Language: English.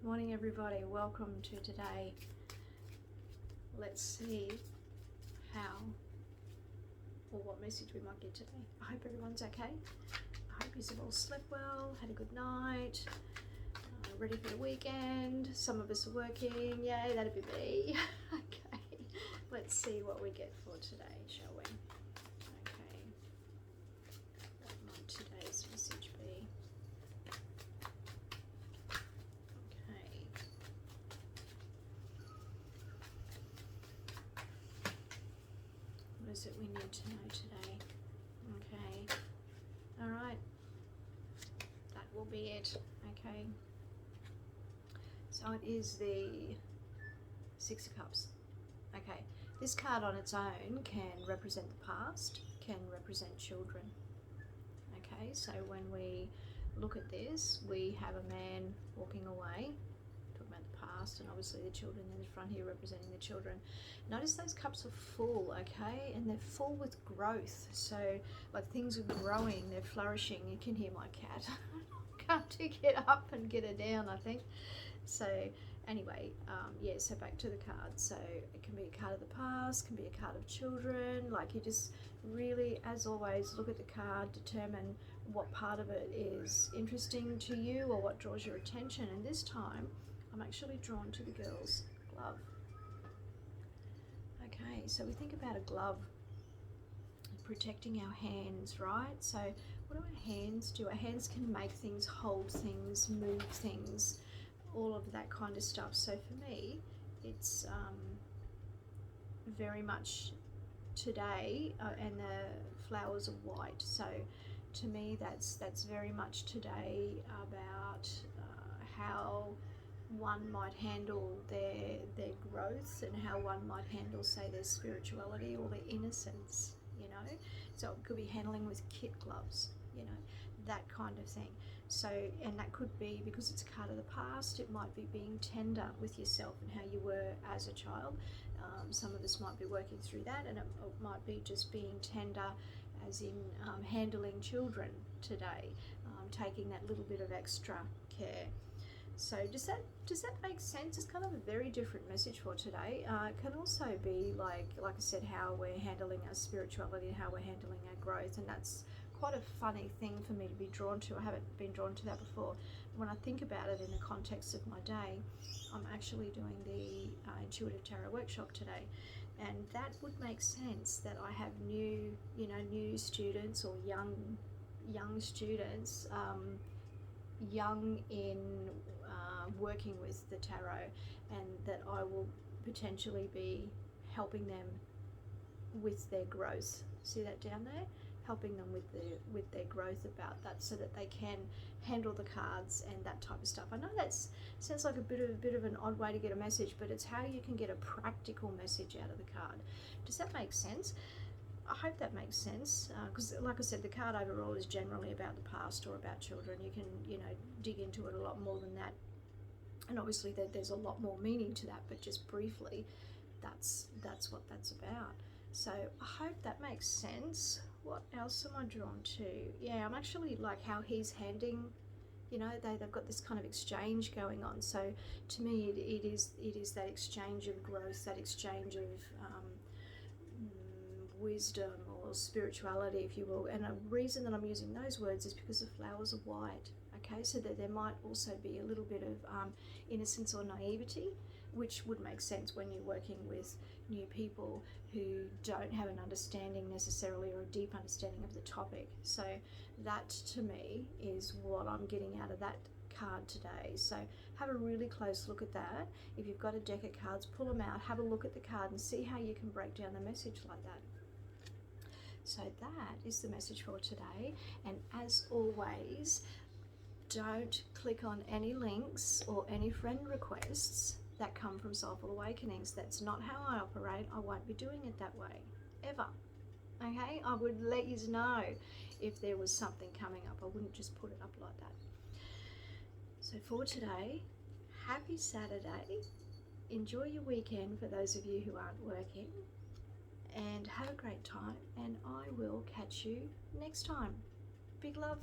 Morning everybody, welcome to today. Let's see how or what message we might get today. I hope everyone's okay. I hope you've all slept well, had a good night, ready for the weekend. Some of us are working, yay, that'd be me. Okay, let's see what we get for today, shall we? Okay, what might today's message be? What is it we need to know today? Okay, all right, that will be it. Okay, so it is the Six of Cups. Okay, this card on its own can represent the past, can represent children. Okay, so when we look at this, we have a man walking away, talking about the past, and obviously the children in the front here representing the children. Notice those cups are full, okay, and they're full with growth. So like things are growing, they're flourishing. You can hear my cat. Can't to get up and get her down, I think. So anyway, yeah, so back to the card. So it can be a card of the past, can be a card of children. Like you just really, as always, look at the card, determine what part of it is interesting to you or what draws your attention. And this time I'm actually drawn to the girl's glove. Okay, so we think about a glove protecting our hands, right? So what do our hands do? Our hands can make things, hold things, move things, all of that kind of stuff. So for me, it's very much today, and the flowers are white. So to me, that's very much today about how one might handle their growth and how one might handle, say, their spirituality or their innocence, you know. So it could be handling with kid gloves, you know, that kind of thing. So, and that could be, because it's a card of the past, it might be being tender with yourself and how you were as a child. Some of us might be working through that, and it might be just being tender as in handling children today, taking that little bit of extra care. So does that make sense? It's kind of a very different message for today. It can also be like I said, how we're handling our spirituality and how we're handling our growth, and that's quite a funny thing for me to be drawn to. I haven't been drawn to that before. When I think about it in the context of my day, I'm actually doing the Intuitive Tarot workshop today, and that would make sense that I have new students or young students, young in working with the tarot, and that I will potentially be helping them with their growth. See that down there? Helping them with their growth about that, so that they can handle the cards and that type of stuff. I know that sounds like a bit of an odd way to get a message, but it's how you can get a practical message out of the card. Does that make sense? I hope that makes sense, because like I said, the card overall is generally about the past or about children. You can, dig into it a lot more than that, and obviously there's a lot more meaning to that, but just briefly, that's what that's about. So I hope that makes sense. What else am I drawn to? Yeah, I'm actually like how he's handing, they've got this kind of exchange going on. So to me, it is that exchange of growth, that exchange of wisdom or spirituality, if you will. And a reason that I'm using those words is because the flowers are white. Okay, so that there might also be a little bit of innocence or naivety, which would make sense when you're working with new people who don't have an understanding necessarily, or a deep understanding of the topic. So that to me is what I'm getting out of that card today. So have a really close look at that. If you've got a deck of cards, pull them out, have a look at the card and see how you can break down the message like that. So that is the message for today. And as always, don't click on any links or any friend requests that come from Soulful Awakenings. That's not how I operate. I won't be doing it that way, ever. Okay? I would let you know if there was something coming up. I wouldn't just put it up like that. So for today, happy Saturday. Enjoy your weekend for those of you who aren't working. And have a great time. And I will catch you next time. Big love.